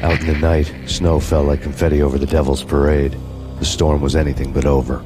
Out in the night, snow fell like confetti over the Devil's Parade. The storm was anything but over.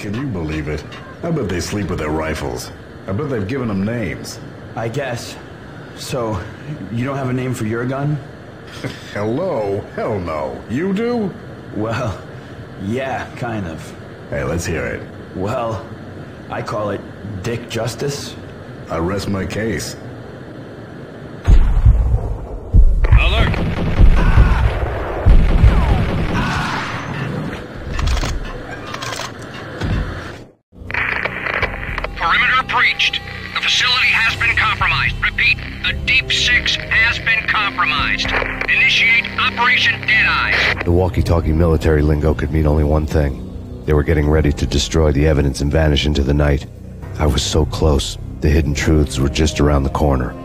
Can you believe it? I bet they sleep with their rifles. I bet they've given them names. I guess. So, you don't have a name for your gun? Hello? Hell no. You do? Well, yeah, kind of. Hey, let's hear it. Well, I call it Dick Justice. I rest my case. Alert! Perimeter breached. The facility has been compromised. Repeat, the Deep Six has been compromised. Initiate Operation Deadeye. The walkie-talkie military lingo could mean only one thing. They were getting ready to destroy the evidence and vanish into the night. I was so close. The hidden truths were just around the corner.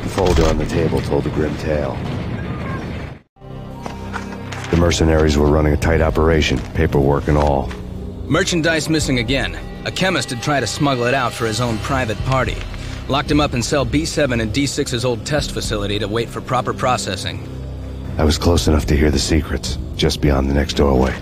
The folder on the table told a grim tale. The mercenaries were running a tight operation, paperwork and all. Merchandise missing again. A chemist had tried to smuggle it out for his own private party. Locked him up in cell B7 in D6's old test facility to wait for proper processing. I was close enough to hear the secrets, just beyond the next doorway.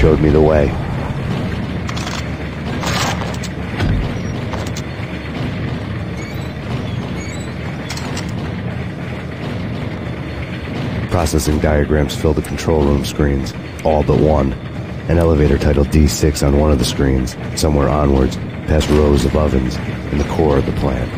showed me the way. Processing diagrams fill the control room screens, all but one. An elevator titled D6 on one of the screens, somewhere onwards, past rows of ovens, in the core of the plant.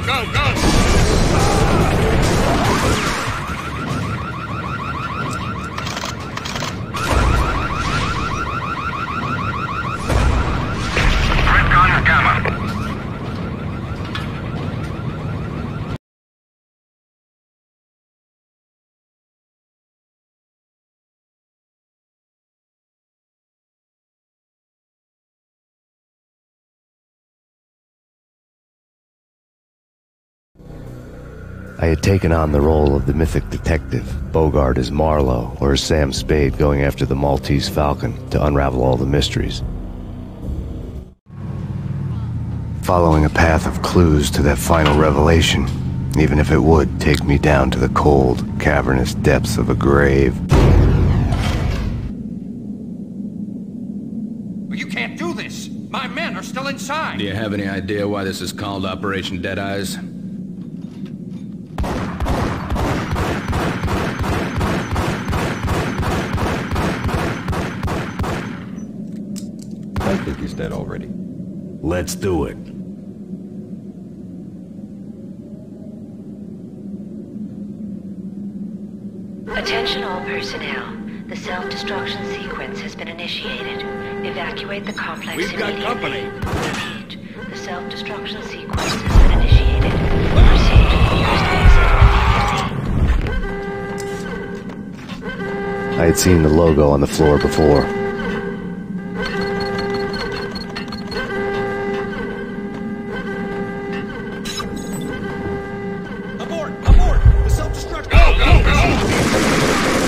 go, go! Redcon Gamma. I had taken on the role of the mythic detective, Bogart as Marlowe or as Sam Spade going after the Maltese Falcon to unravel all the mysteries. Following a path of clues to that final revelation, even if it would take me down to the cold, cavernous depths of a grave. You can't do this! My men are still inside! Do you have any idea why this is called Operation Deadeyes? I think he's dead already. Let's do it. Attention all personnel. The self-destruction sequence has been initiated. Evacuate the complex We've got immediately. company. Repeat. The self-destruction sequence has been initiated. Proceed to the nearest exit immediately. I had seen the logo on the floor before. Abort! Abort! The self-destruct... Go, go, go!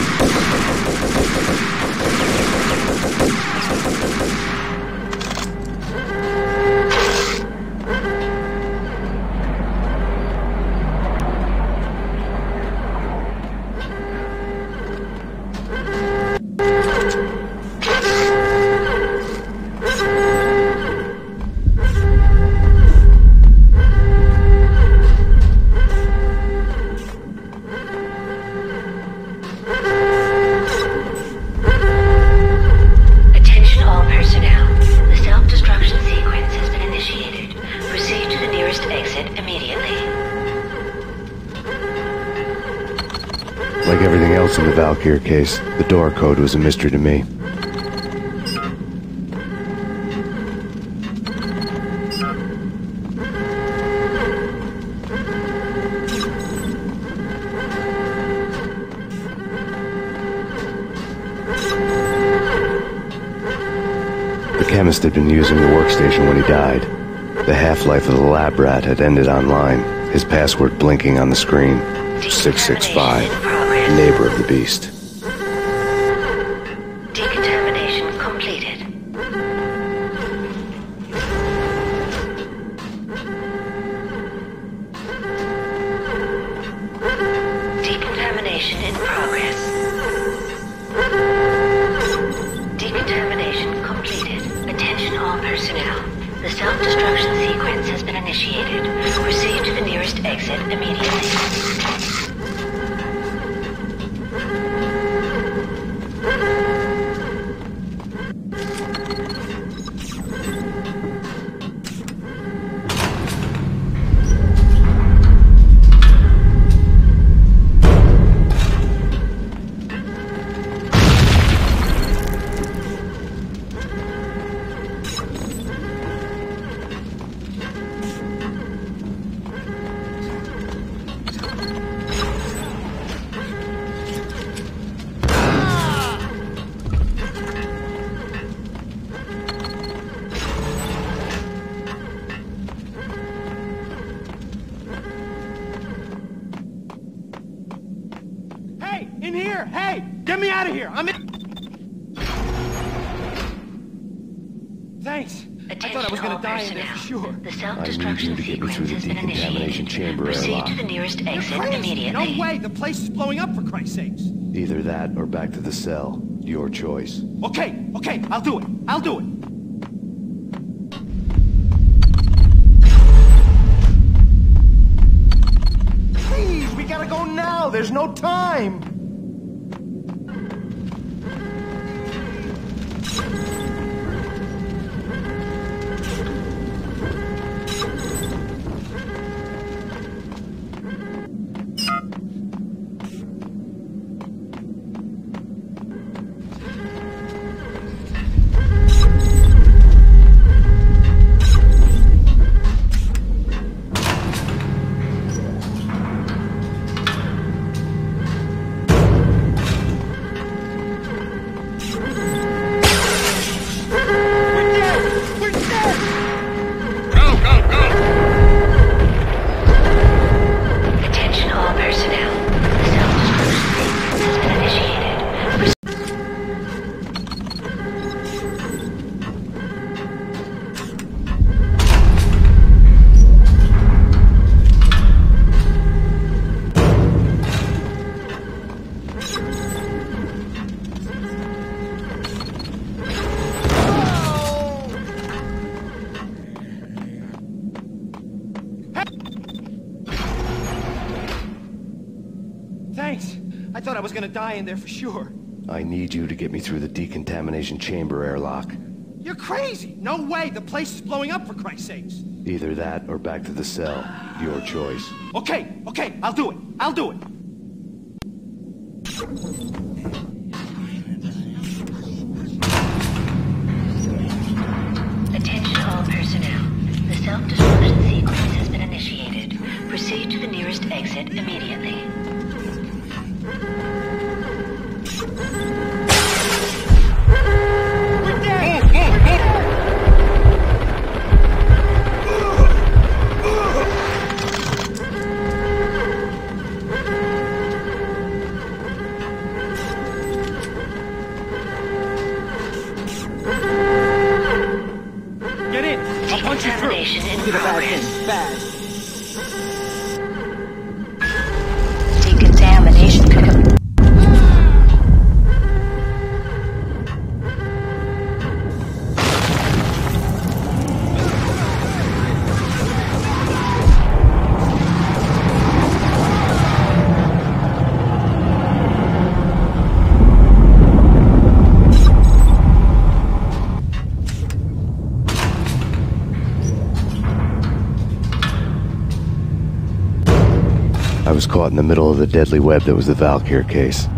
Attention all personnel. The self-destruction sequence has been initiated. Proceed to the nearest exit immediately. Like everything else in the Valkyr case, the door code was a mystery to me. The chemist had been using the workstation when he died. The half-life of the lab rat had ended online, his password blinking on the screen. 665, neighbor of the beast. Decontamination completed. Decontamination in progress. Decontamination completed. Attention all personnel. The self-destruction sequence has been initiated. Proceed to the nearest exit immediately. Hey! In here! Hey! Get me out of here! I'm in... Thanks. I thought I was gonna die in there for sure. The I self-destruction need you to get me sequence through has the been decontamination initiated. chamber Proceed airlock. to the nearest You're exit crazy! immediately. No way! The place is blowing up, for Christ's sakes! Either that or back to the cell. Your choice. Okay, okay, I'll do it. I'll do it. Please, we gotta go now. There's no time. I thought I was gonna die in there for sure. I need you to get me through the decontamination chamber airlock. You're crazy! No way! The place is blowing up, for Christ's sakes! Either that or back to the cell. Your choice. Okay, I'll do it! I'll do it! Attention all personnel. The self-destruction sequence has been initiated. Proceed to the nearest exit immediately. Get in! I'll punch you through! Contamination in Get a bad progress. thing, bad. Decontamination complete. I was caught in the middle of the deadly web that was the Valkyr case.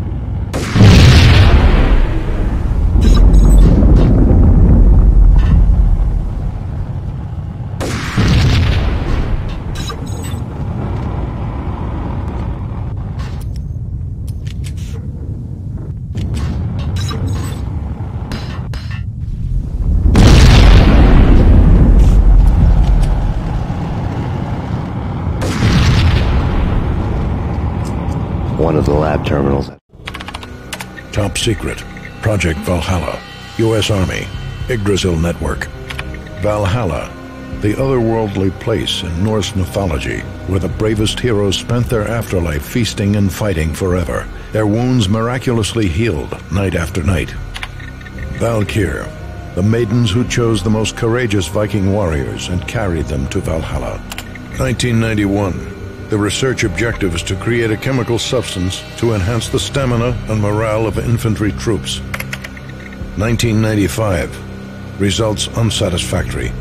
One of the lab terminals. Top secret. Project Valhalla. U.S. Army. Yggdrasil Network. Valhalla. The otherworldly place in Norse mythology where the bravest heroes spent their afterlife feasting and fighting forever. Their wounds miraculously healed night after night. Valkyr. The maidens who chose the most courageous Viking warriors and carried them to Valhalla. 1991. The research objective is to create a chemical substance to enhance the stamina and morale of infantry troops. 1995. Results unsatisfactory.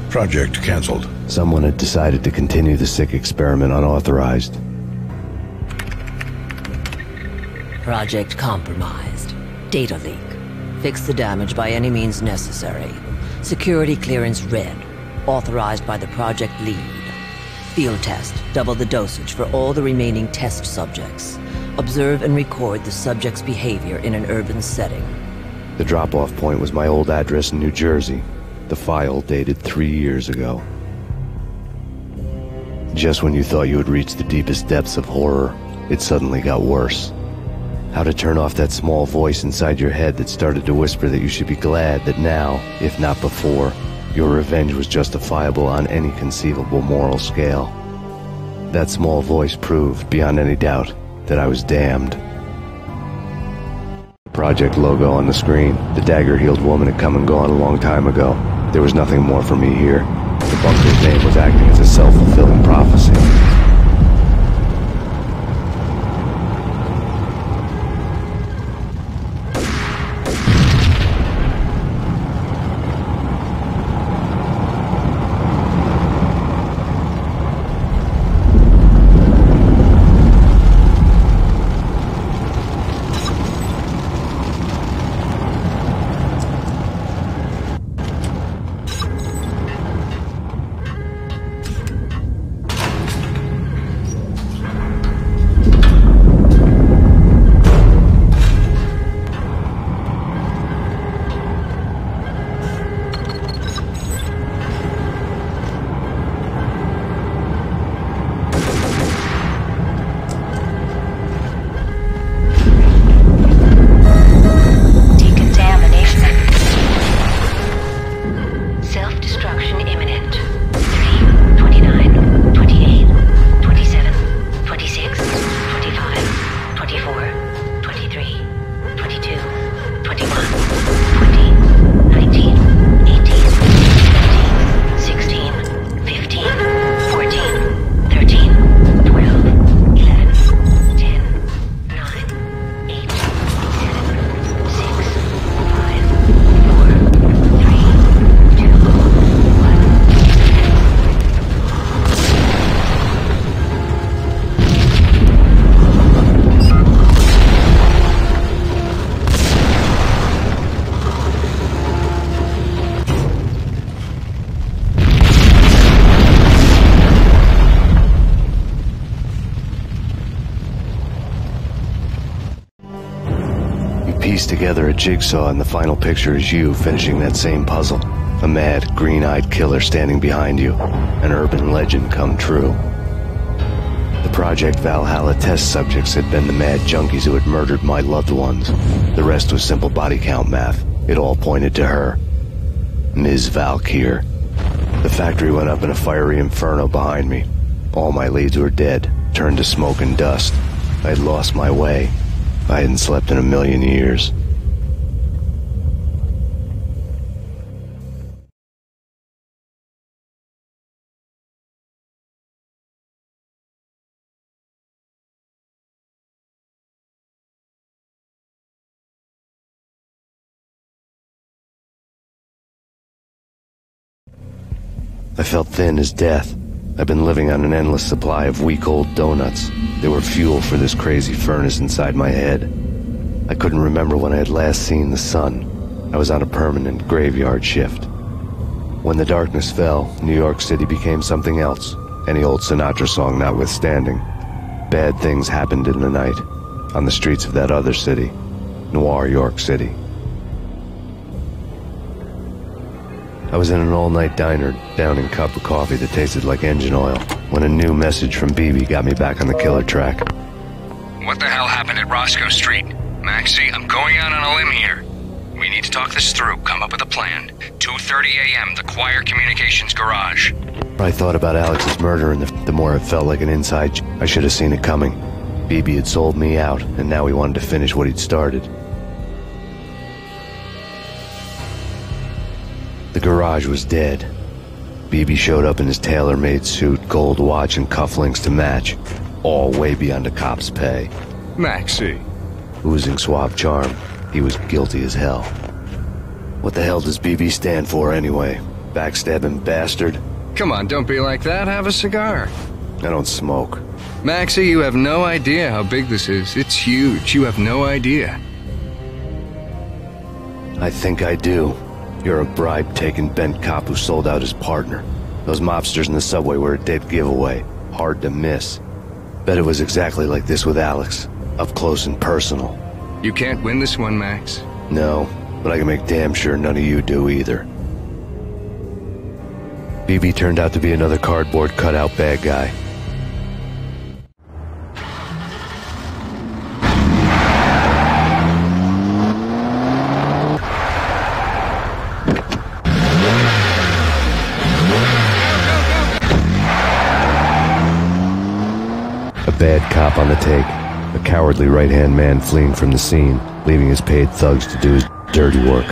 Project cancelled. Someone had decided to continue the sick experiment unauthorized. Project compromised. Data leak. Fix the damage by any means necessary. Security clearance red. Authorized by the project lead. Field test. Double the dosage for all the remaining test subjects. Observe and record the subject's behavior in an urban setting. The drop-off point was my old address in New Jersey. The file dated 3 years ago. Just when you thought you had reached the deepest depths of horror, it suddenly got worse. How to turn off that small voice inside your head that started to whisper that you should be glad that now, if not before, your revenge was justifiable on any conceivable moral scale. That small voice proved, beyond any doubt, that I was damned. Project logo on the screen. The dagger-heeled woman had come and gone a long time ago. There was nothing more for me here. The bunker's name was acting as a self-fulfilling prophecy. pieced together a jigsaw, and the final picture is you finishing that same puzzle. A mad, green-eyed killer standing behind you. An urban legend come true. The Project Valhalla test subjects had been the mad junkies who had murdered my loved ones. The rest was simple body count math. It all pointed to her. Ms. Valkyr. The factory went up in a fiery inferno behind me. All my leads were dead, turned to smoke and dust. I had lost my way. I hadn't slept in a million years. I felt thin as death. I've been living on an endless supply of week-old donuts. They were fuel for this crazy furnace inside my head. I couldn't remember when I had last seen the sun. I was on a permanent graveyard shift. When the darkness fell, New York City became something else, any old Sinatra song notwithstanding. Bad things happened in the night, on the streets of that other city, Noir York City. I was in an all-night diner, downing a cup of coffee that tasted like engine oil, when a new message from BB got me back on the killer track. What the hell happened at Roscoe Street? Maxie, I'm going out on a limb here. We need to talk this through, come up with a plan. 2:30 a.m., the Choir Communications Garage. I thought about Alex's murder, and the more it felt like an inside I should have seen it coming. BB had sold me out, and now he wanted to finish what he'd started. The garage was dead. BB showed up in his tailor-made suit, gold watch, and cufflinks to match, all way beyond a cop's pay. Maxie. Oozing suave charm, he was guilty as hell. What the hell does BB stand for anyway? Backstabbing bastard? Come on, don't be like that. Have a cigar. I don't smoke. Maxie, you have no idea how big this is. It's huge. You have no idea. I think I do. You're a bribe-taking bent cop who sold out his partner. Those mobsters in the subway were a dead giveaway. Hard to miss. Bet it was exactly like this with Alex. Up close and personal. You can't win this one, Max. No, but I can make damn sure none of you do either. BB turned out to be another cardboard cutout bad guy. A bad cop on the take. A cowardly right-hand man fleeing from the scene, leaving his paid thugs to do his dirty work.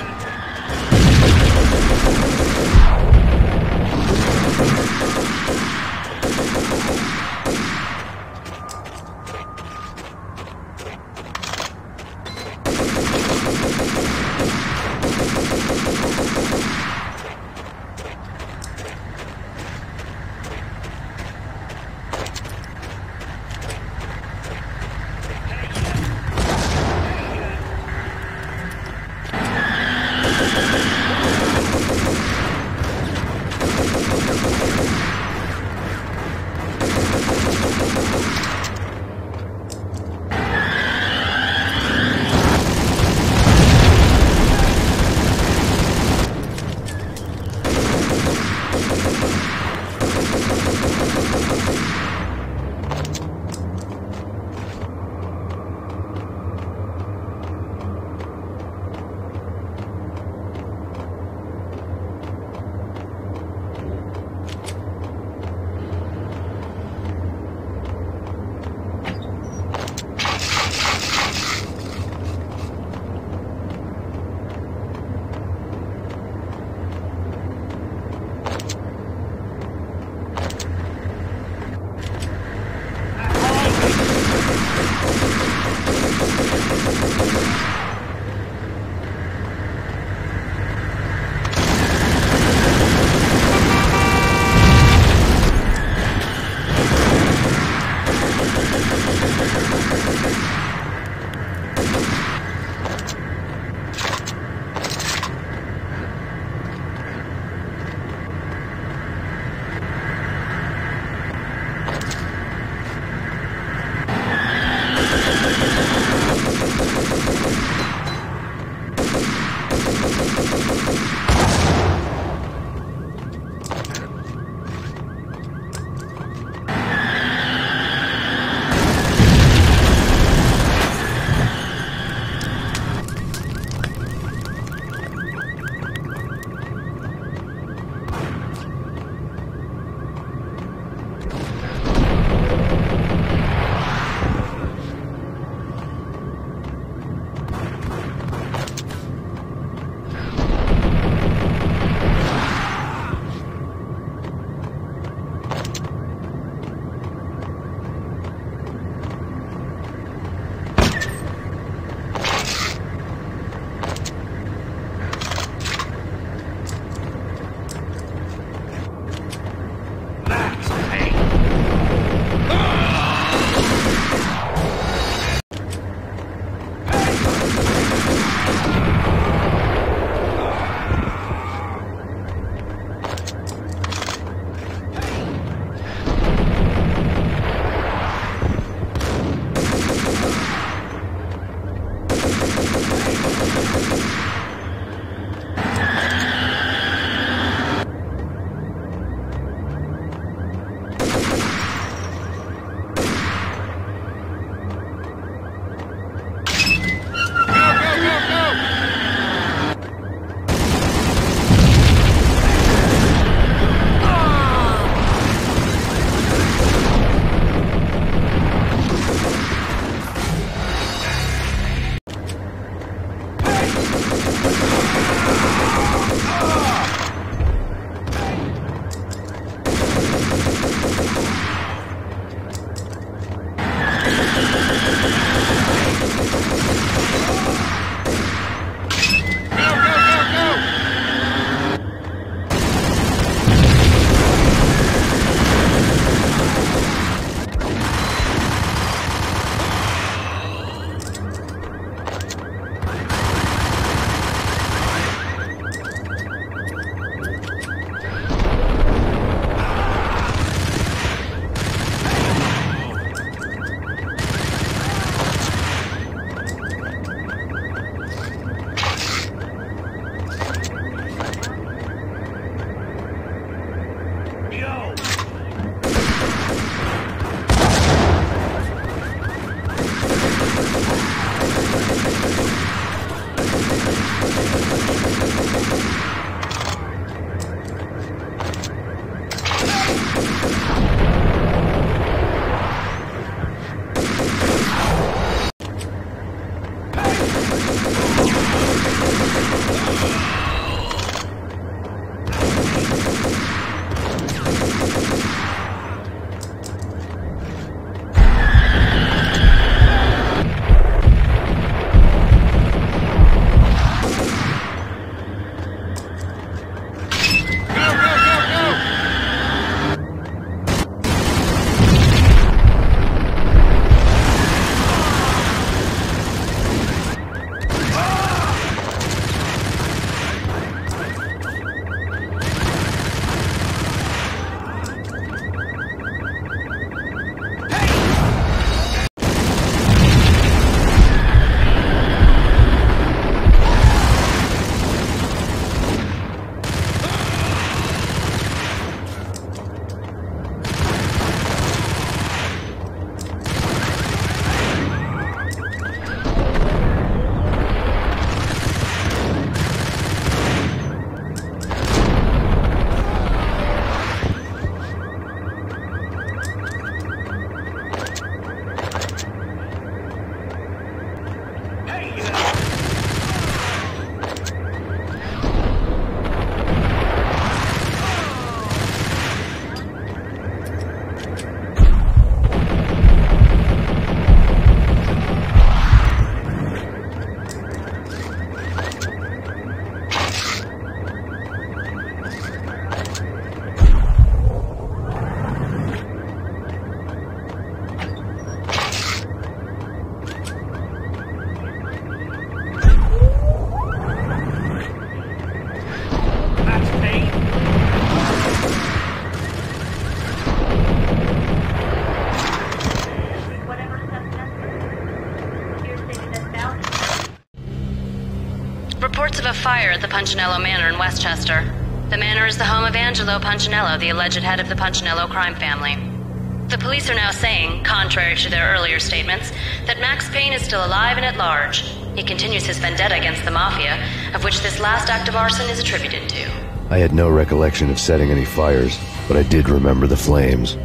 Reports of a fire at the Punchinello Manor in Westchester. The manor is the home of Angelo Punchinello, the alleged head of the Punchinello crime family. The police are now saying, contrary to their earlier statements, that Max Payne is still alive and at large. He continues his vendetta against the Mafia, of which this last act of arson is attributed to. I had no recollection of setting any fires, but I did remember the flames.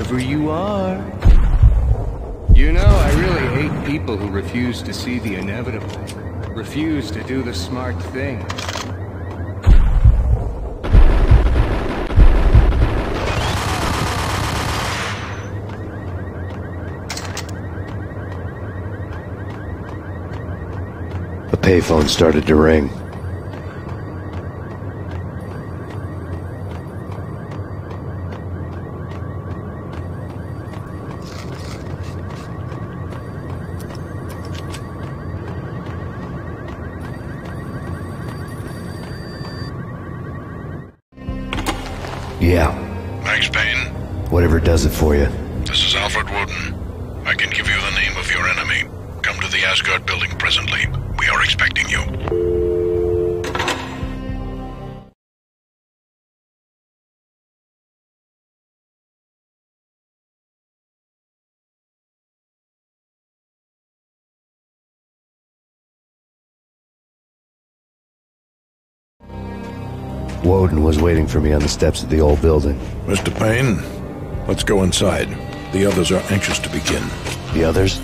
wherever you are. You know, I really hate people who refuse to see the inevitable. Refuse to do the smart thing. The payphone started to ring. Yeah. Max Payne. Whatever does it for you. This is Alfred Woden. I can give you the name of your enemy. Come to the Asgard building presently. We are expecting you. Woden was waiting for me on the steps of the old building. Mr. Payne, let's go inside. The others are anxious to begin. The others?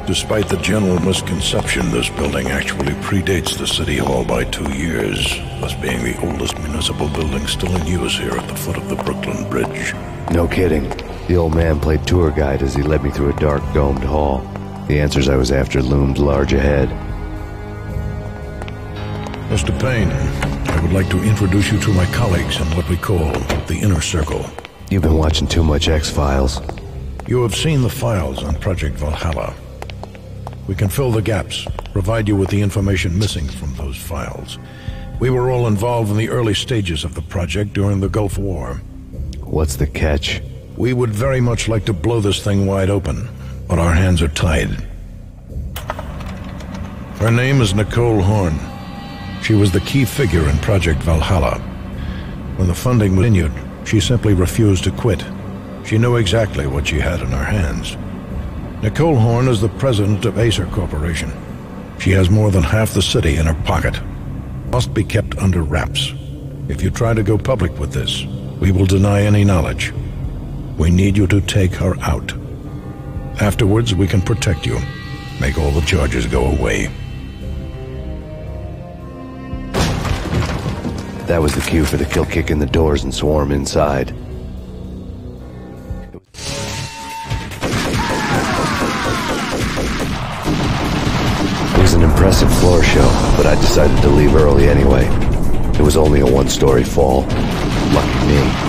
Despite the general misconception, this building actually predates the City Hall by 2 years, thus being the oldest municipal building still in use here at the foot of the Brooklyn Bridge. No kidding. The old man played tour guide as he led me through a dark, domed hall. The answers I was after loomed large ahead. Mr. Payne, I would like to introduce you to my colleagues in what we call the Inner Circle. You've been watching too much X-Files. You have seen the files on Project Valhalla. We can fill the gaps, provide you with the information missing from those files. We were all involved in the early stages of the project during the Gulf War. What's the catch? We would very much like to blow this thing wide open, but our hands are tied. Her name is Nicole Horn. She was the key figure in Project Valhalla. When the funding continued, she simply refused to quit. She knew exactly what she had in her hands. Nicole Horn is the president of Acer Corporation. She has more than half the city in her pocket. Must be kept under wraps. If you try to go public with this, we will deny any knowledge. We need you to take her out. Afterwards, we can protect you. Make all the charges go away. That was the cue for the kill kick in the doors and swarm inside. It was an impressive floor show, but I decided to leave early anyway. It was only a one-story fall. Lucky me.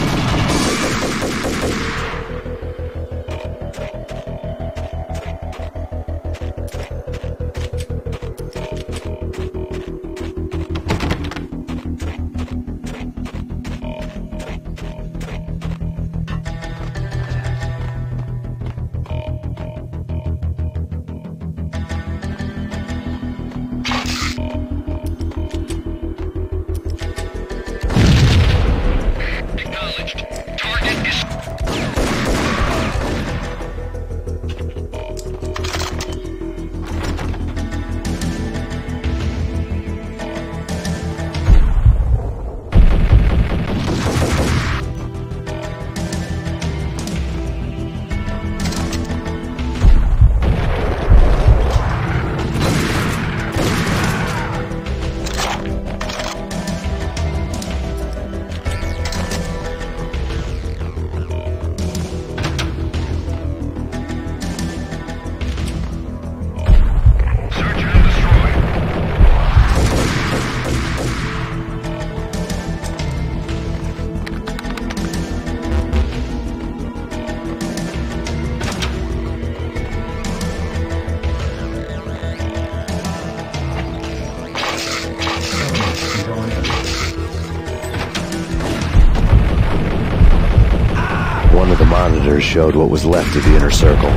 One of the monitors showed what was left of the inner circle.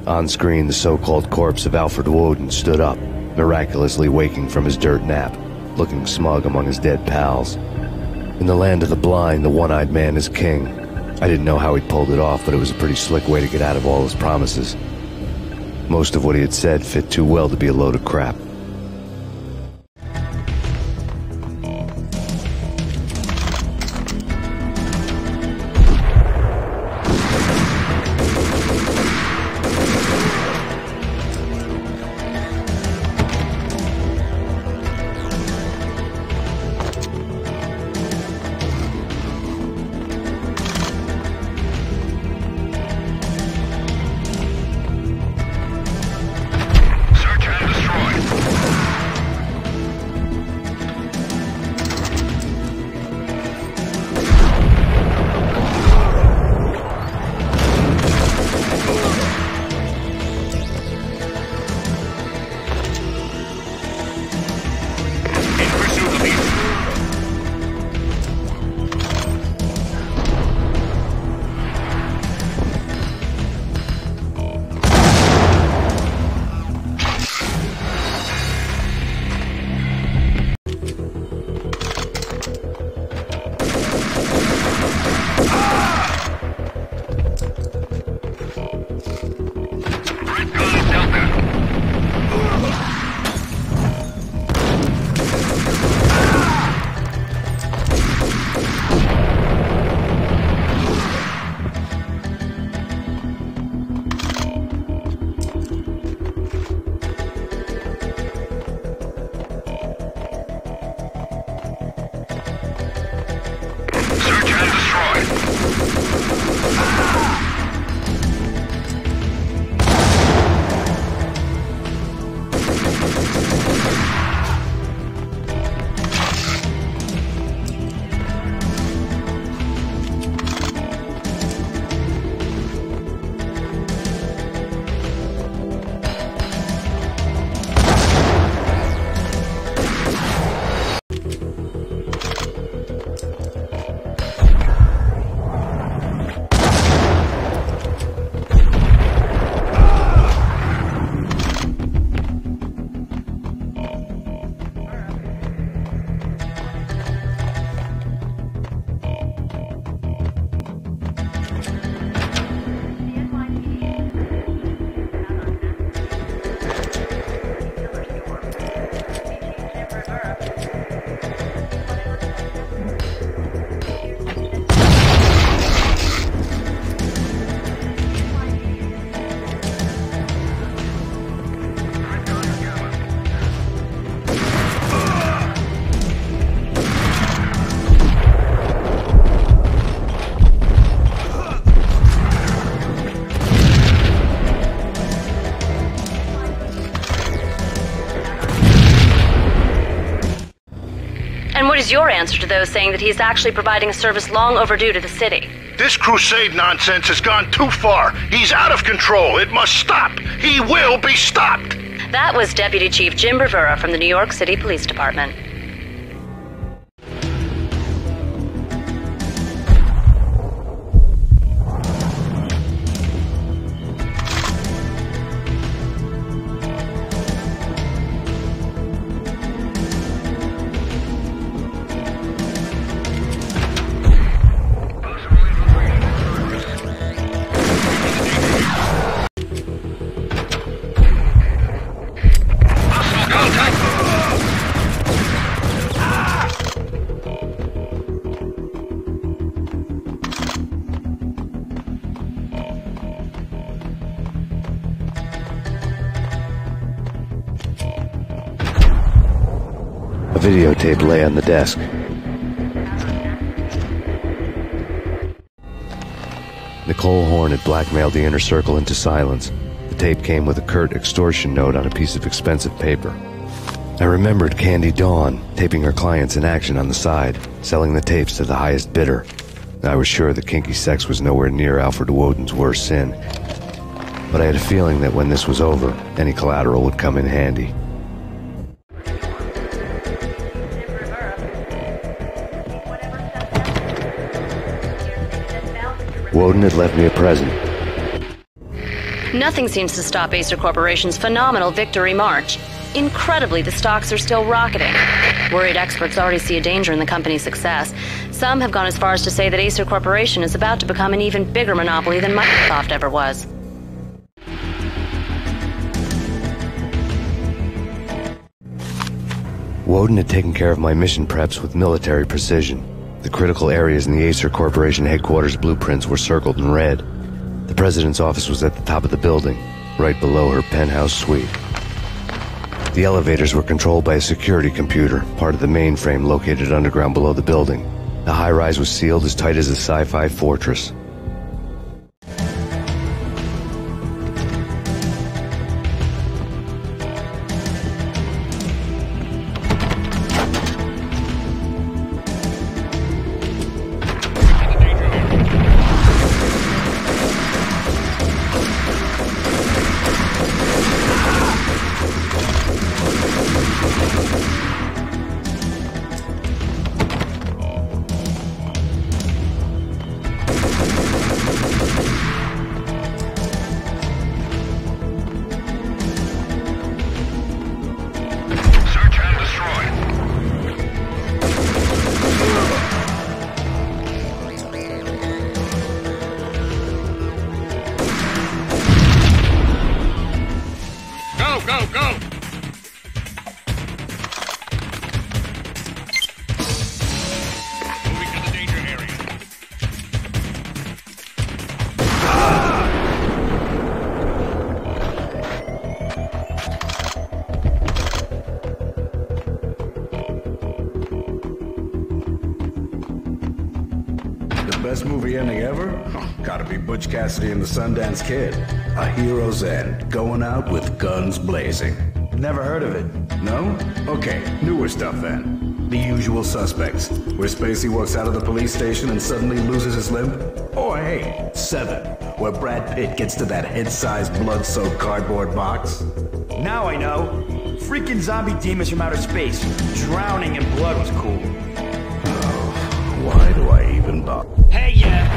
On screen, the so-called corpse of Alfred Woden stood up, miraculously waking from his dirt nap, looking smug among his dead pals. In the land of the blind, the one-eyed man is king. I didn't know how he pulled it off, but it was a pretty slick way to get out of all his promises. Most of what he had said fit too well to be a load of crap. is your answer to those saying that he's actually providing a service long overdue to the city? This crusade nonsense has gone too far. He's out of control. It must stop. He will be stopped. That was Deputy Chief Jim Rivera from the New York City Police Department. A videotape lay on the desk. Nicole Horn had blackmailed the inner circle into silence. The tape came with a curt extortion note on a piece of expensive paper. I remembered Candy Dawn taping her clients in action on the side, selling the tapes to the highest bidder. I was sure that kinky sex was nowhere near Alfred Woden's worst sin, but I had a feeling that when this was over, any collateral would come in handy. Woden had left me a present. Nothing seems to stop Acer Corporation's phenomenal victory march. Incredibly, the stocks are still rocketing. Worried experts already see a danger in the company's success. Some have gone as far as to say that Acer Corporation is about to become an even bigger monopoly than Microsoft ever was. Woden had taken care of my mission preps with military precision. The critical areas in the Acer Corporation headquarters blueprints were circled in red. The president's office was at the top of the building, right below her penthouse suite. The elevators were controlled by a security computer, part of the mainframe located underground below the building. The high-rise was sealed as tight as a sci-fi fortress. Best movie ending ever? Oh, gotta be Butch Cassidy and the Sundance Kid. A hero's end, going out with guns blazing. Never heard of it. No? Okay, newer stuff then. The Usual Suspects, where Spacey walks out of the police station and suddenly loses his limb. Or hey, Seven, where Brad Pitt gets to that head-sized blood-soaked cardboard box. Now I know. Freaking zombie demons from outer space. Drowning in blood was cool. Oh, why do I even bother? Hey, yeah.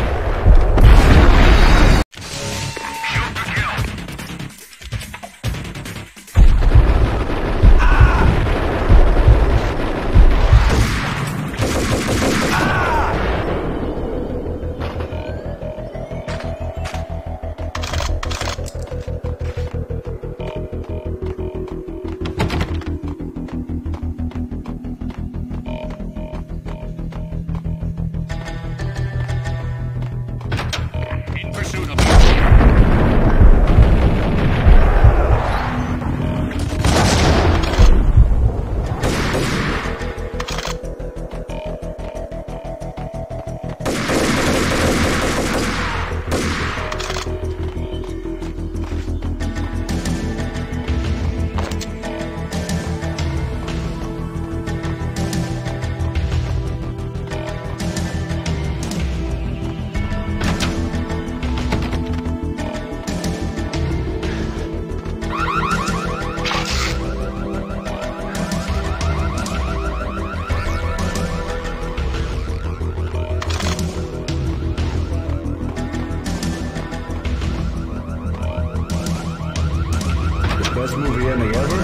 family ever?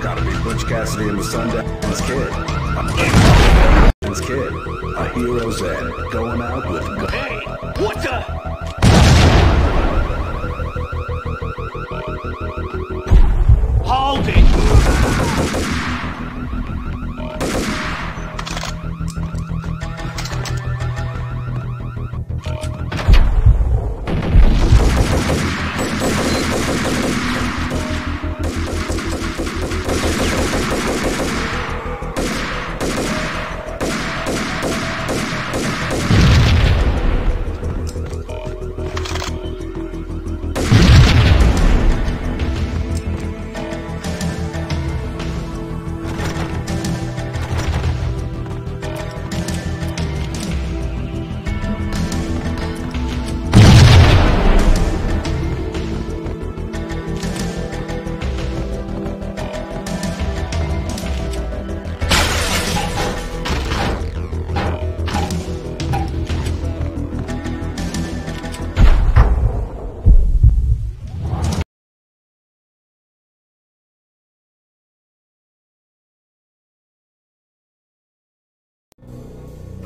Gotta be Butch Cassidy and the Sundance Kid. A hero's end, going out with... Hey! What the? Hold it!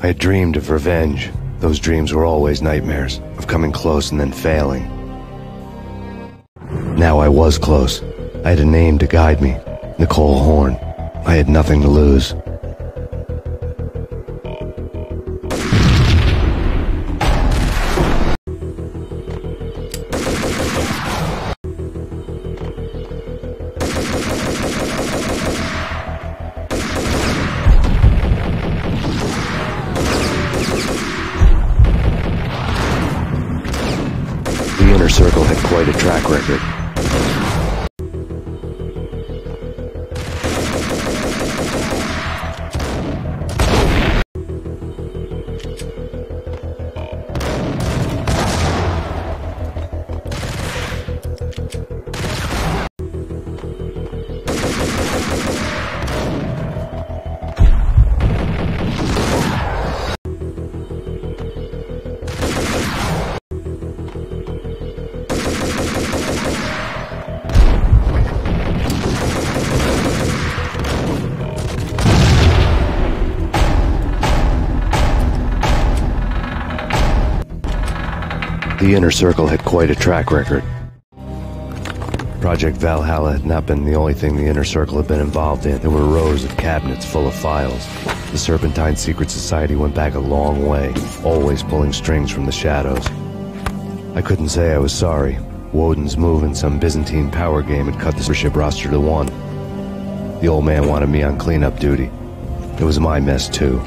I had dreamed of revenge. Those dreams were always nightmares, of coming close and then failing. Now I was close. I had a name to guide me, Nicole Horn. I had nothing to lose. The Inner Circle had quite a track record. The Inner Circle had quite a track record. Project Valhalla had not been the only thing the Inner Circle had been involved in. There were rows of cabinets full of files. The Serpentine Secret Society went back a long way, always pulling strings from the shadows. I couldn't say I was sorry. Woden's move in some Byzantine power game had cut the membership roster to one. The old man wanted me on cleanup duty. It was my mess too.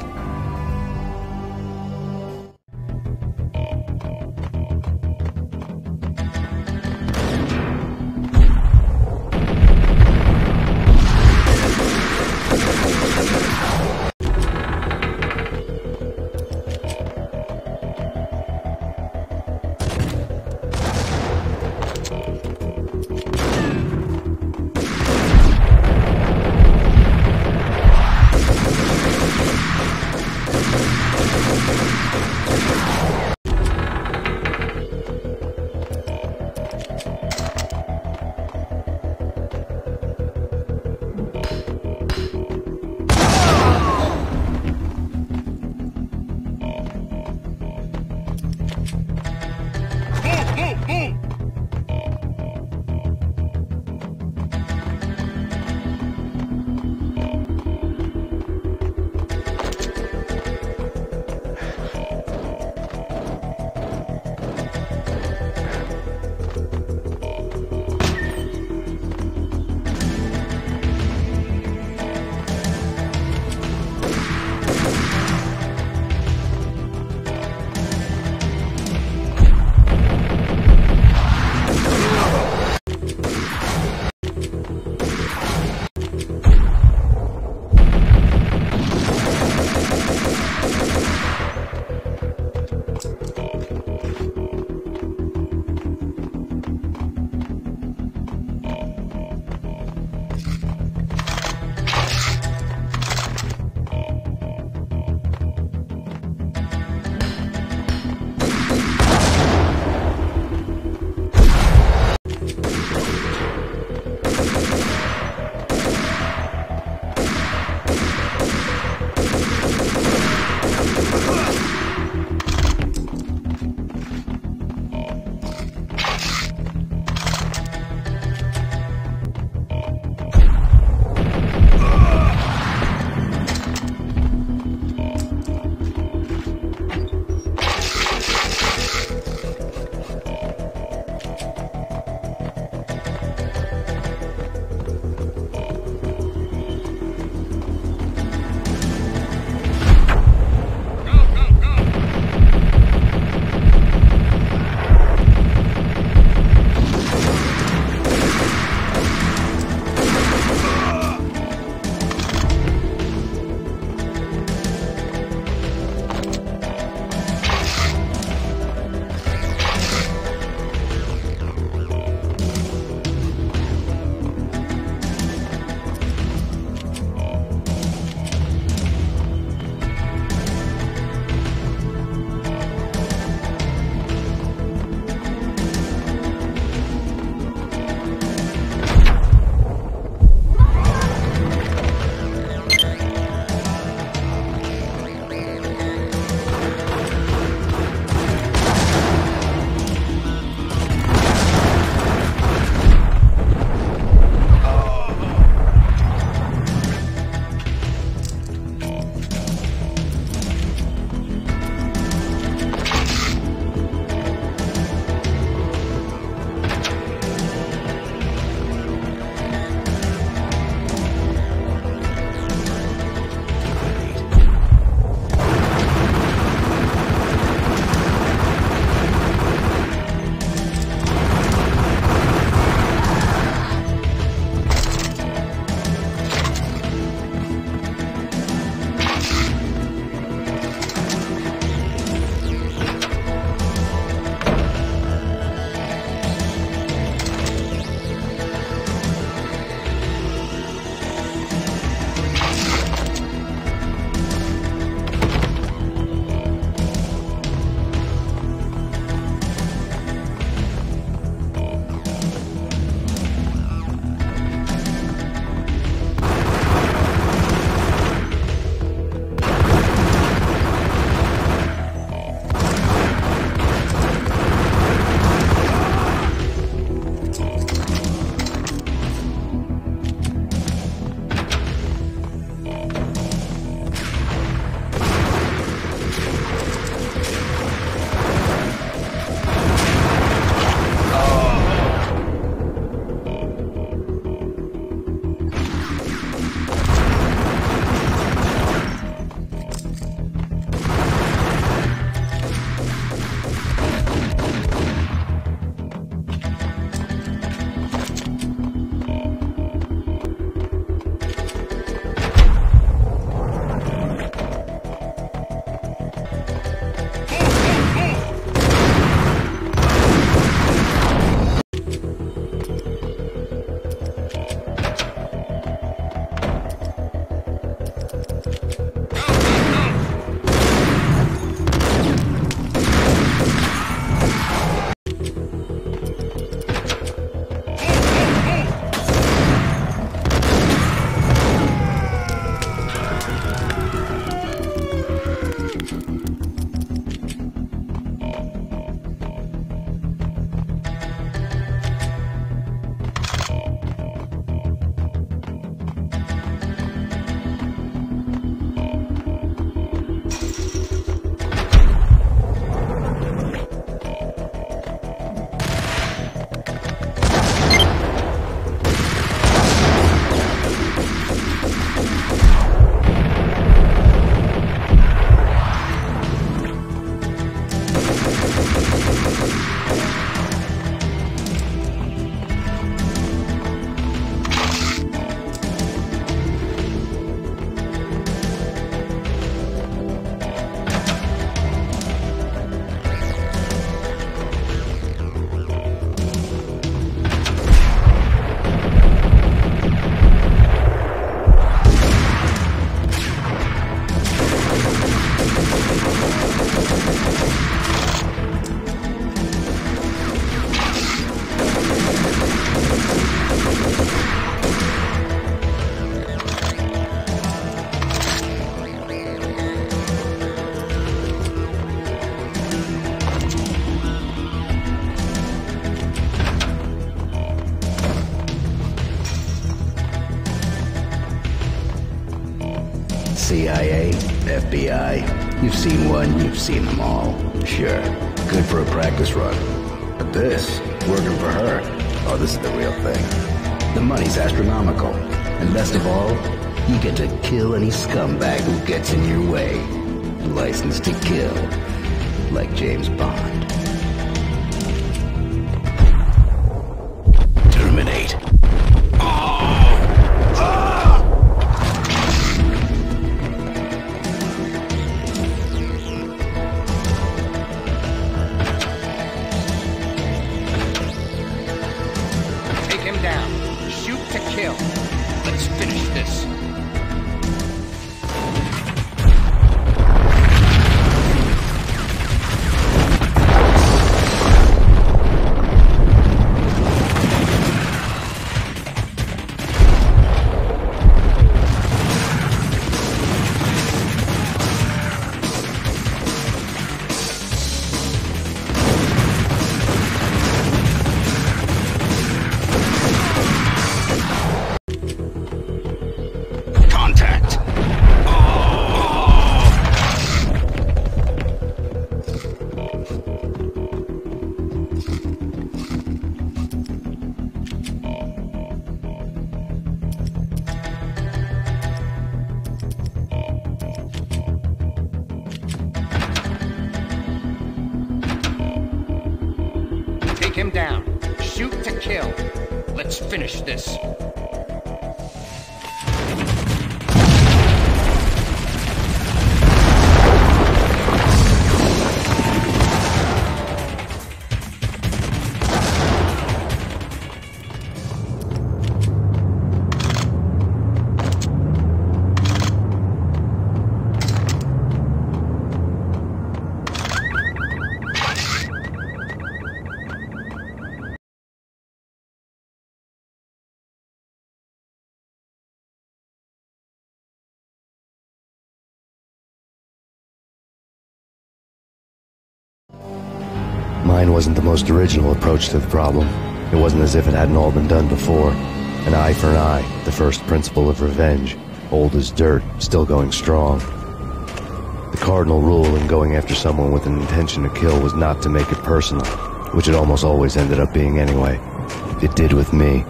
FBI. You've seen one, you've seen them all. Sure, good for a practice run. But this, working for her, oh, this is the real thing. The money's astronomical. And best of all, you get to kill any scumbag who gets in your way. License to kill. Like James Bond. Terminate. Take him down. Shoot to kill. Let's finish this. Him down. Shoot to kill. Let's finish this. Mine wasn't the most original approach to the problem. It wasn't as if it hadn't all been done before. An eye for an eye, the first principle of revenge. Old as dirt, still going strong. The cardinal rule in going after someone with an intention to kill was not to make it personal, which it almost always ended up being anyway. It did with me.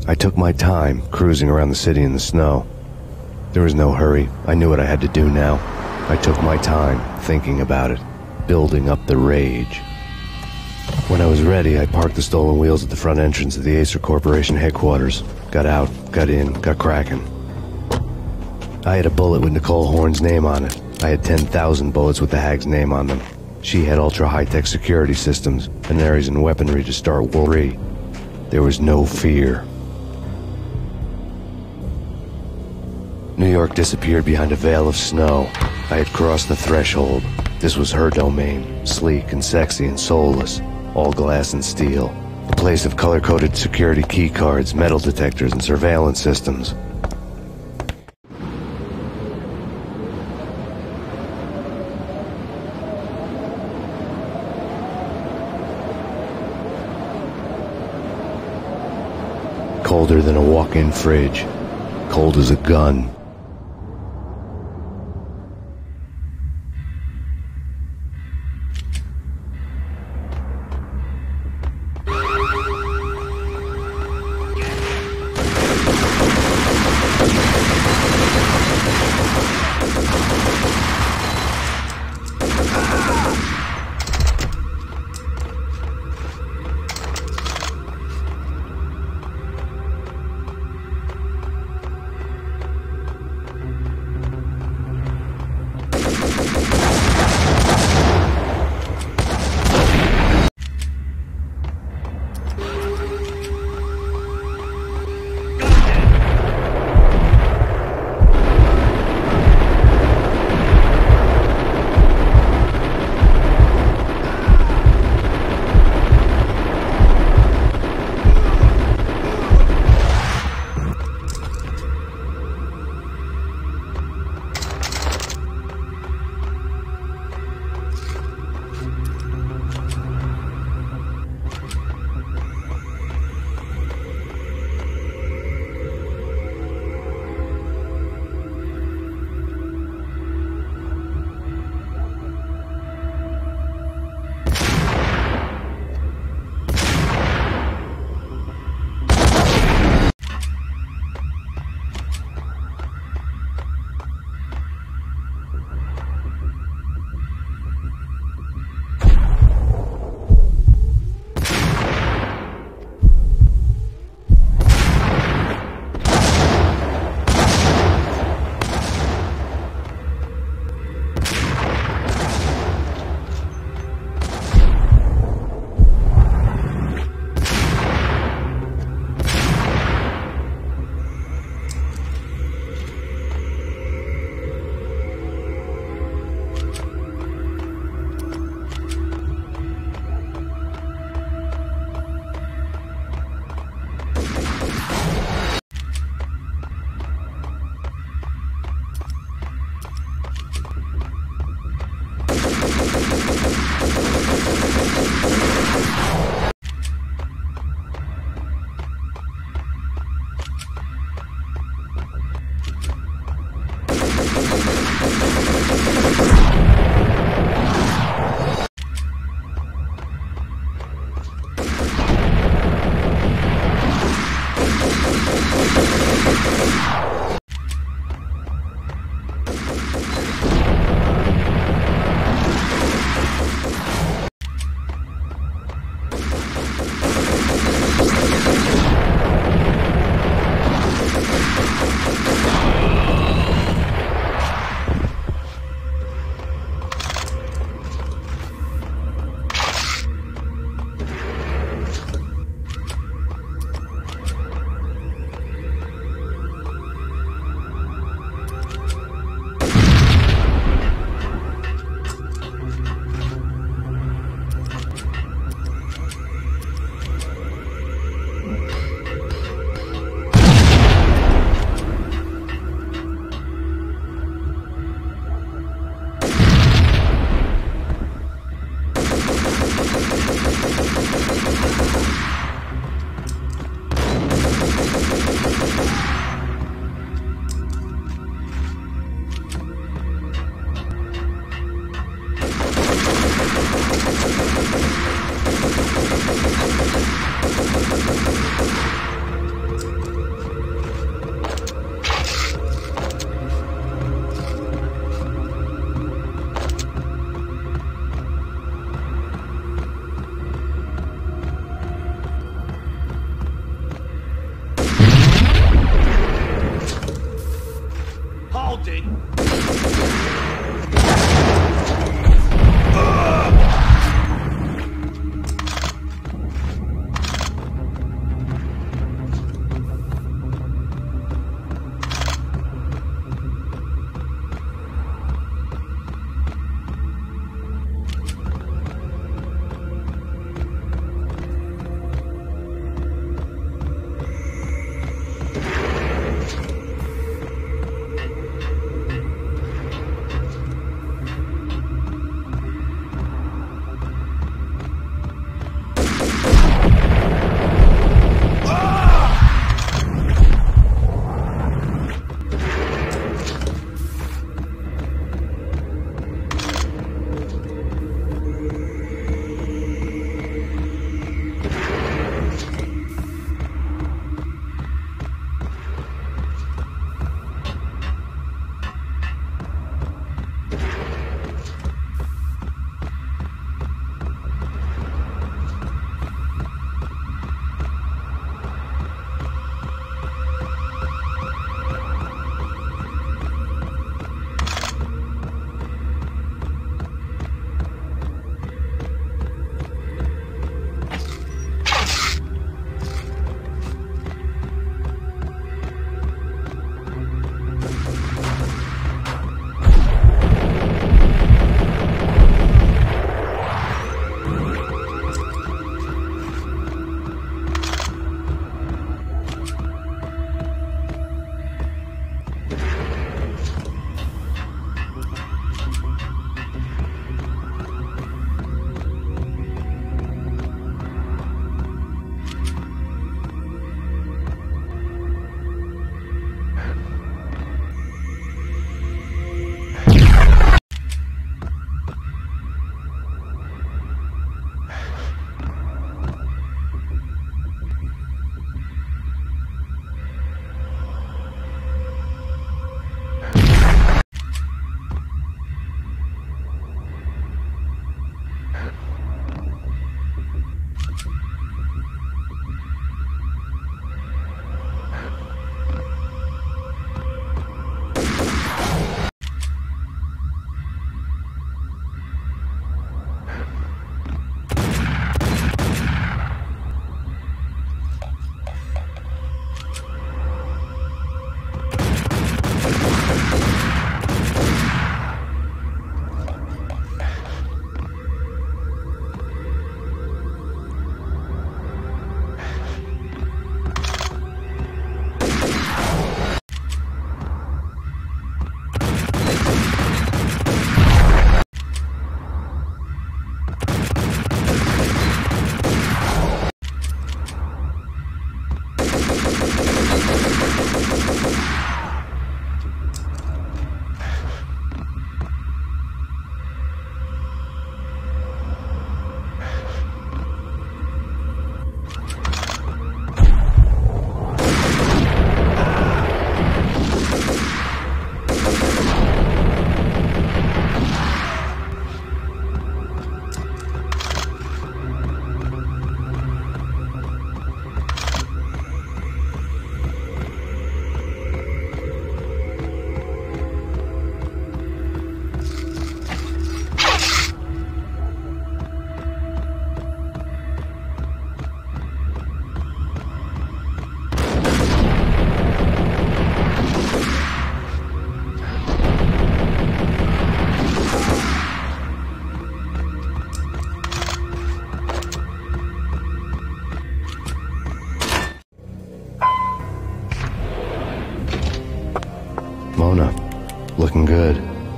I took my time, cruising around the city in the snow. There was no hurry. I knew what I had to do now. I took my time, thinking about it, building up the rage. When I was ready, I parked the stolen wheels at the front entrance of the Acer Corporation headquarters. Got out, got in, got cracking. I had a bullet with Nicole Horn's name on it. I had 10,000 bullets with the Hag's name on them. She had ultra-high-tech security systems, canaries and weaponry to start War 3. There was no fear. New York disappeared behind a veil of snow. I had crossed the threshold. This was her domain, sleek and sexy and soulless, all glass and steel. A place of color-coded security keycards, metal detectors, and surveillance systems. Colder than a walk-in fridge. Cold as a gun.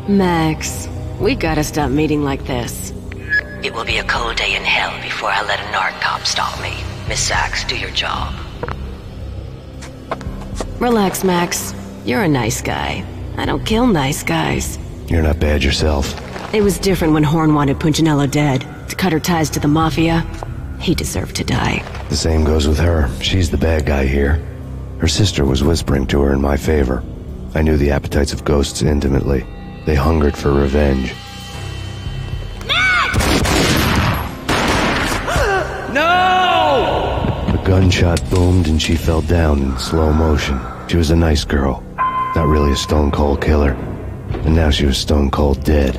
Max, we gotta stop meeting like this. It will be a cold day in hell before I let a narc cop stop me. Miss Sachs, do your job. Relax, Max. You're a nice guy. I don't kill nice guys. You're not bad yourself. It was different when Horn wanted Punchinello dead. To cut her ties to the Mafia. He deserved to die. The same goes with her. She's the bad guy here. Her sister was whispering to her in my favor. I knew the appetites of ghosts intimately. They hungered for revenge. No! A gunshot boomed and she fell down in slow motion. She was a nice girl. Not really a stone-cold killer. And now she was stone-cold dead.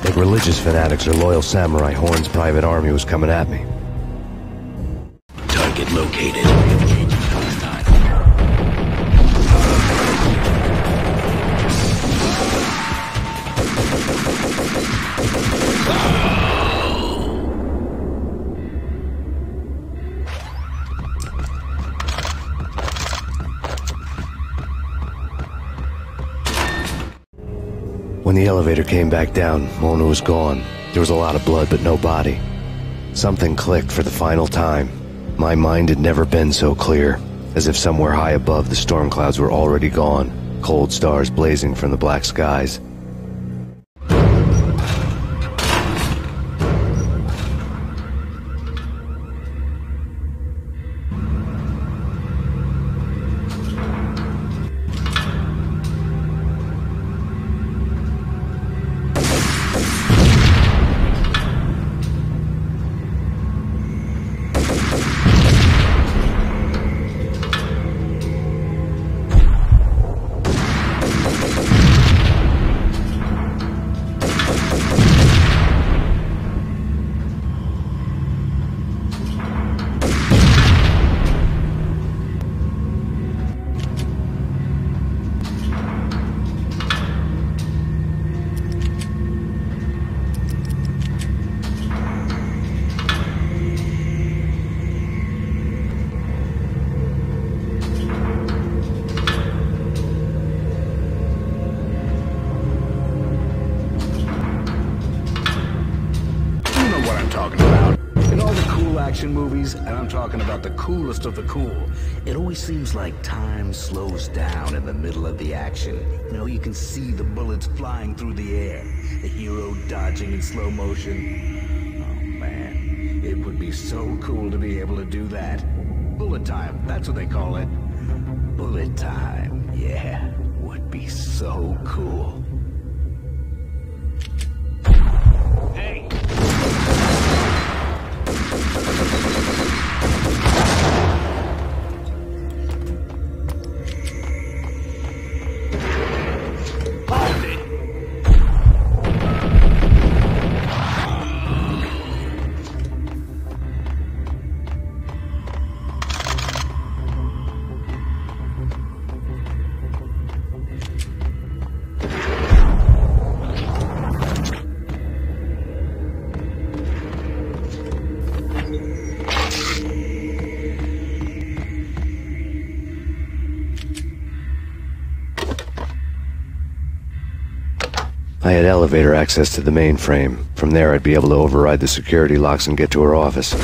Like religious fanatics or loyal samurai, Horn's private army was coming at me. Target located. When the elevator came back down, Mona was gone. There was a lot of blood, but no body. Something clicked for the final time. My mind had never been so clear, as if somewhere high above the storm clouds were already gone, cold stars blazing from the black skies. Movies, and I'm talking about the coolest of the cool. It always seems like time slows down in the middle of the action. You know, you can see the bullets flying through the air, the hero dodging in slow motion. Oh man, it would be so cool to be able to do that. Bullet time, that's what they call it. Bullet time, yeah, would be so cool. Hey! I had elevator access to the mainframe. From there, I'd be able to override the security locks and get to her office.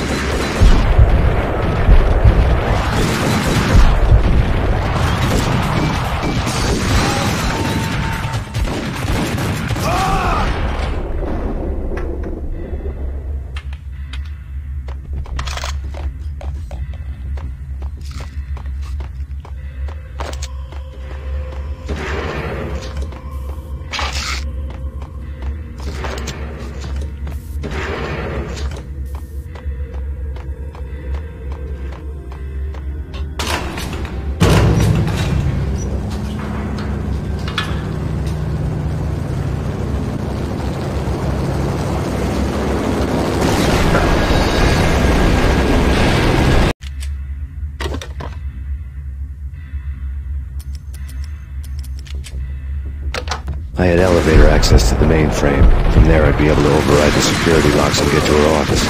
I had elevator access to the mainframe. From there, I'd be able to override the security locks and get to her office.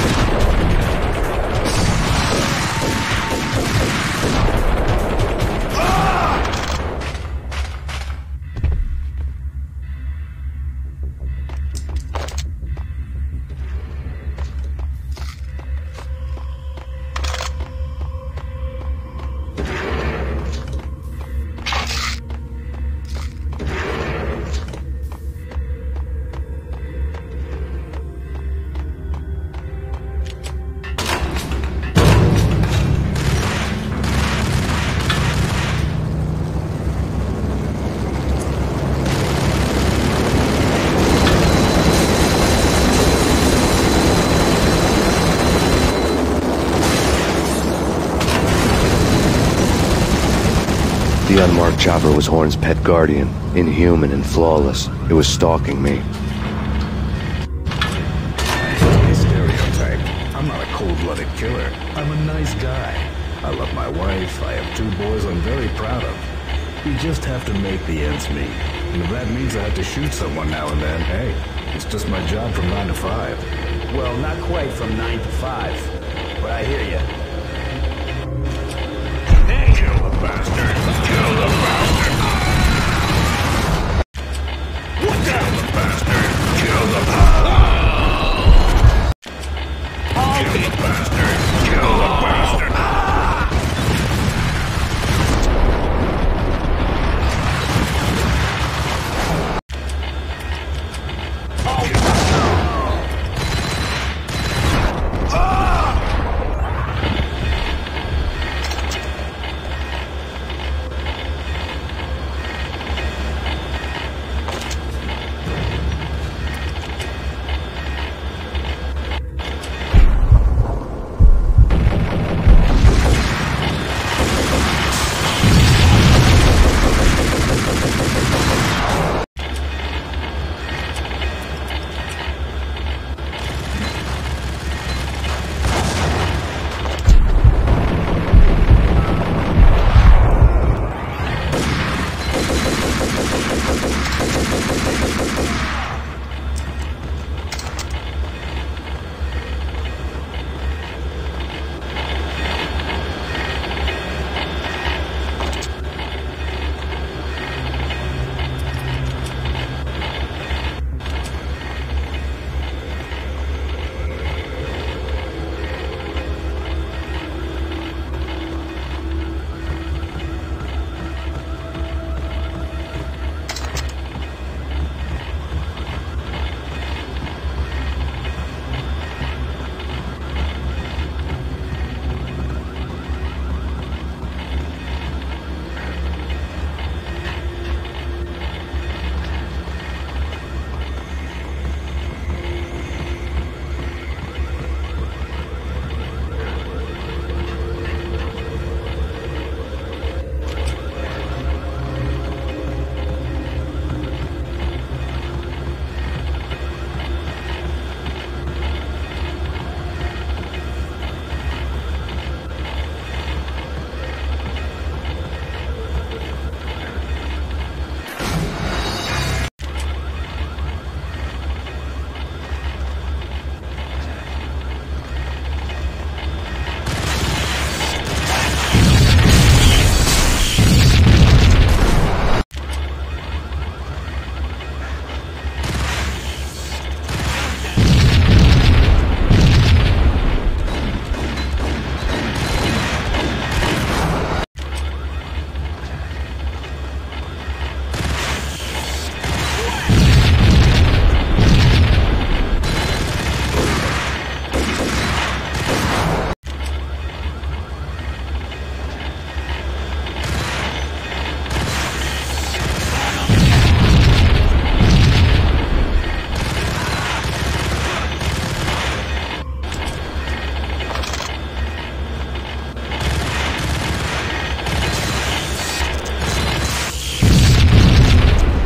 The unmarked chopper was Horn's pet guardian, inhuman and flawless. It was stalking me. Stereotype. I'm not a cold-blooded killer. I'm a nice guy. I love my wife. I have 2 boys I'm very proud of. We just have to make the ends meet. And if that means I have to shoot someone now and then, hey, it's just my job from 9 to 5. Well, not quite from 9 to 5. But I hear you. Kill the bastard! Kill the bastard! What the hell, the bastard? Kill the bastard! Kill the bastard! Kill the bastard!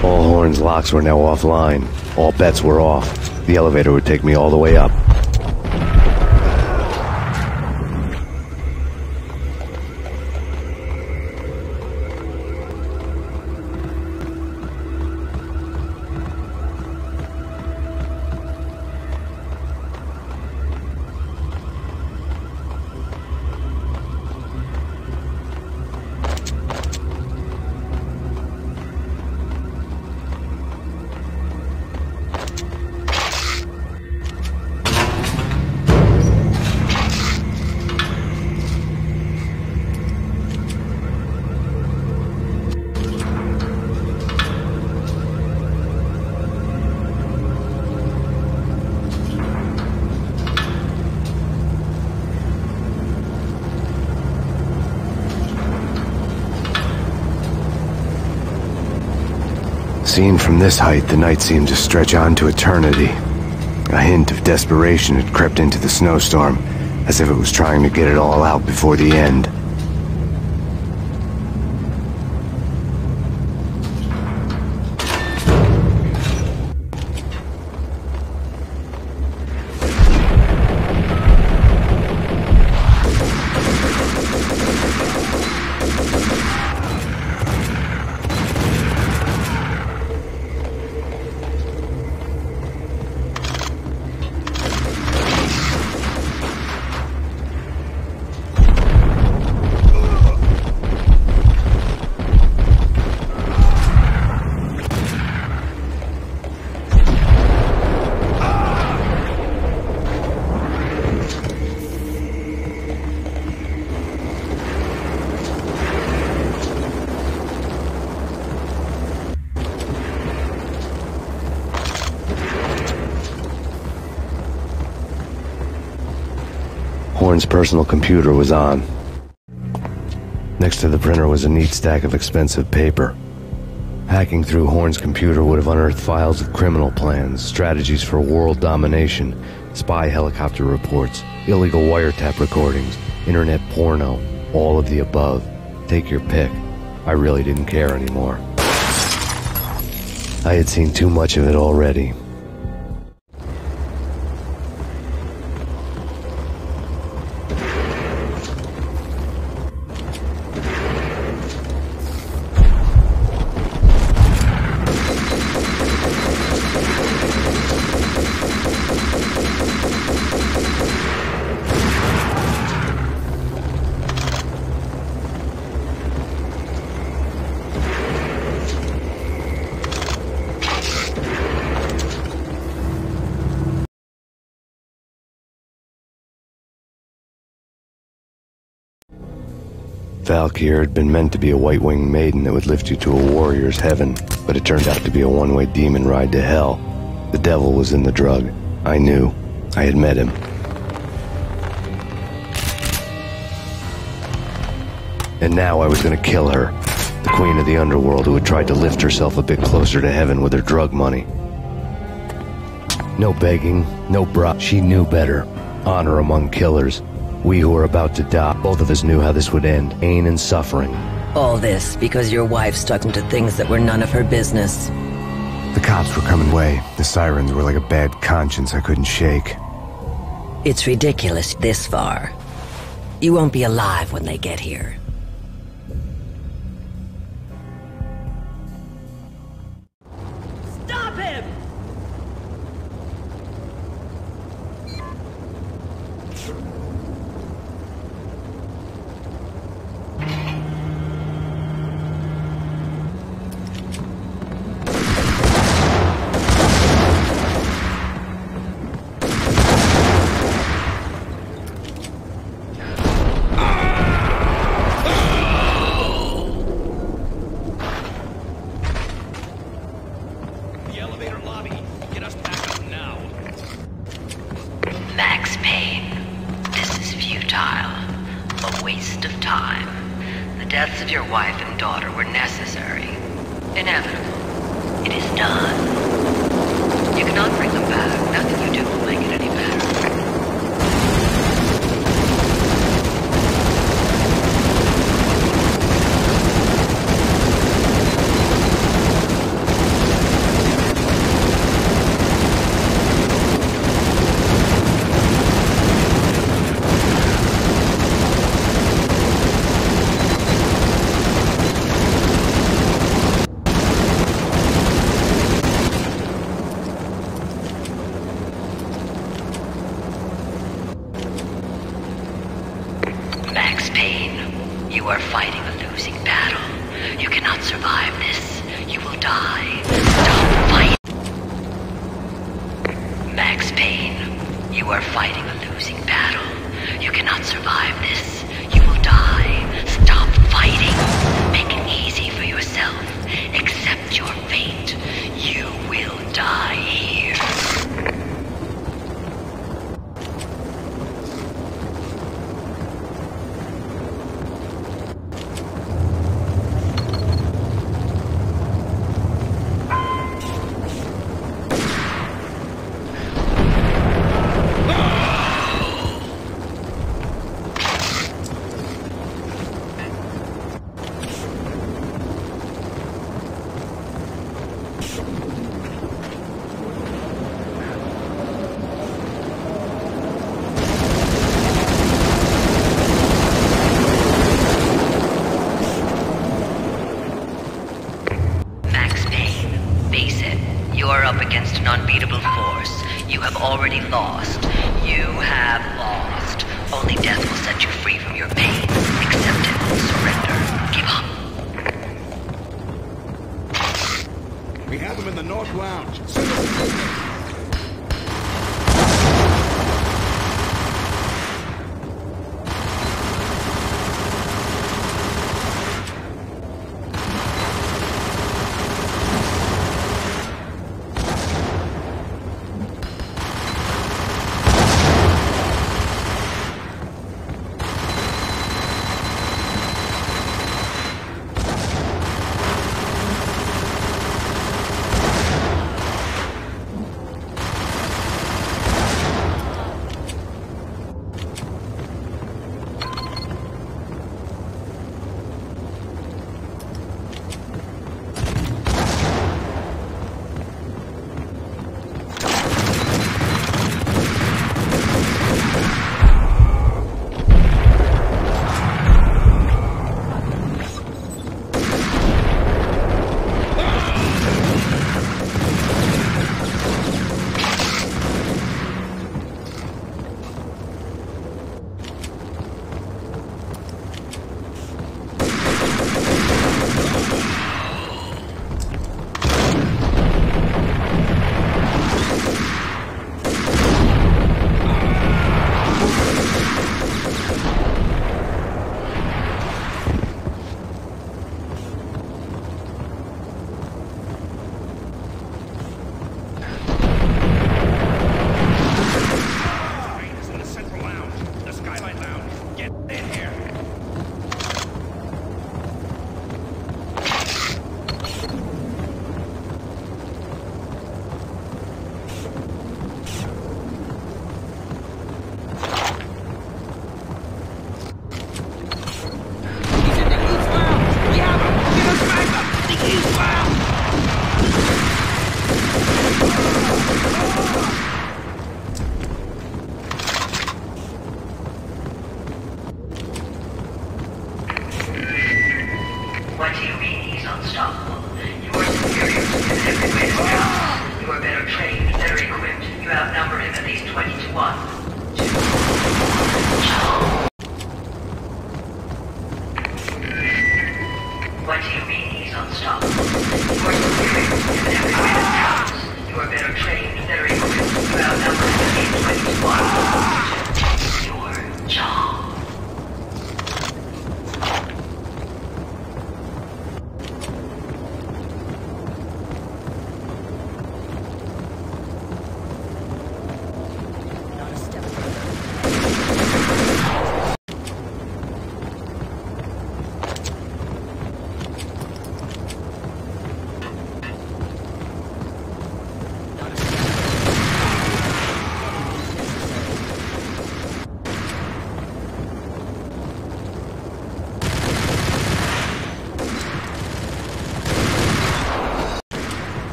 Horn's locks were now offline. All bets were off. The elevator would take me all the way up. Seen from this height, the night seemed to stretch on to eternity. A hint of desperation had crept into the snowstorm, as if it was trying to get it all out before the end. Horn's personal computer was on. Next to the printer was a neat stack of expensive paper. Hacking through Horn's computer would have unearthed files of criminal plans, strategies for world domination, spy helicopter reports, illegal wiretap recordings, internet porno, all of the above. Take your pick. I really didn't care anymore. I had seen too much of it already. Valkyr had been meant to be a white-winged maiden that would lift you to a warrior's heaven, but it turned out to be a one-way demon ride to hell. The devil was in the drug. I knew. I had met him. And now I was gonna kill her, the queen of the underworld who had tried to lift herself a bit closer to heaven with her drug money. No begging, no she knew better. Honor among killers. We who were about to die, both of us knew how this would end. Pain and suffering. All this because your wife stuck into things that were none of her business. The cops were coming away. The sirens were like a bad conscience I couldn't shake. It's ridiculous this far. You won't be alive when they get here. Stop him! Max Payne, this is futile. A waste of time. The deaths of your wife and daughter were necessary. Inevitable. It is done. You cannot bring them back. Nothing you do will make it any better. Max Payne, you are fighting a losing battle. You cannot survive this. You will die. Stop fighting. Max Payne, you are fighting a losing battle. You cannot survive this. You will die. Stop fighting. Make it easy for yourself. Accept your fate. You will die here. Up against an unbeatable force. You have already lost. You have lost. Only death will set you free from your pain. Accept it. Surrender. Give up. We have them in the North Lounge. Send us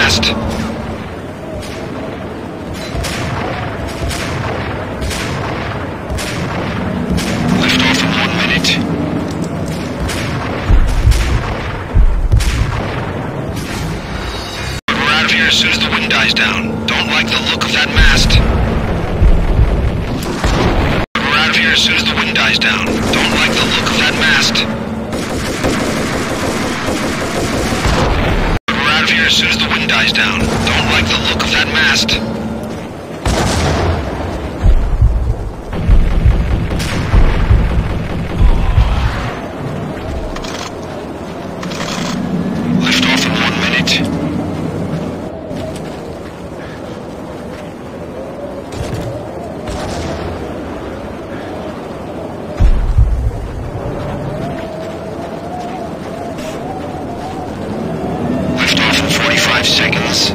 mast. Lift off in 1 minute. We're out of here as soon as the wind dies down. Don't like the look of that mast. We're out of here as soon as the wind dies down. Don't like the look of that mast. We're out of here as soon as the wind dies down. Don't like the look of that mast. Lift off in 1 minute. Lift off in 45 seconds.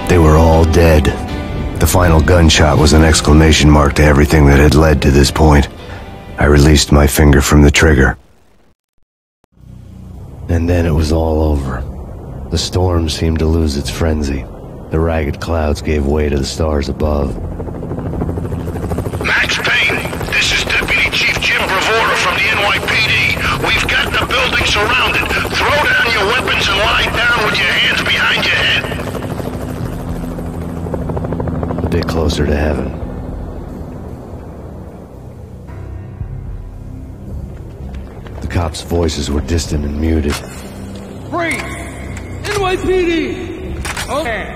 They were all dead. The final gunshot was an exclamation mark to everything that had led to this point. I released my finger from the trigger. And then it was all over. The storm seemed to lose its frenzy. The ragged clouds gave way to the stars above. Max Payne, this is Deputy Chief Jim Bravura from the NYPD. We've got the building surrounded. Throw down your weapons and lie down with your hands behind your head. A bit closer to heaven. The cops' voices were distant and muted. Freeze! NYPD! Okay.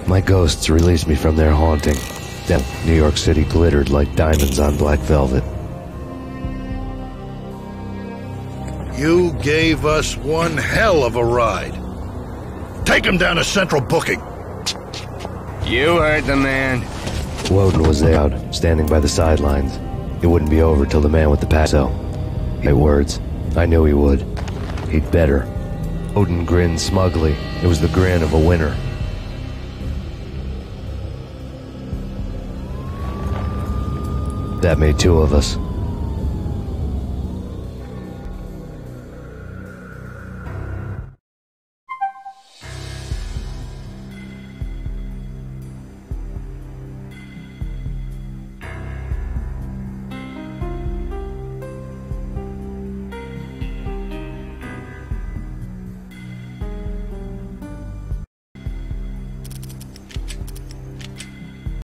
My ghosts released me from their haunting. Then New York City glittered like diamonds on black velvet. You gave us one hell of a ride. Take him down to Central Booking. You heard the man. Woden was out, standing by the sidelines. It wouldn't be over till the man with the passo. My words. I knew he would. He'd better. Woden grinned smugly. It was the grin of a winner. That made two of us.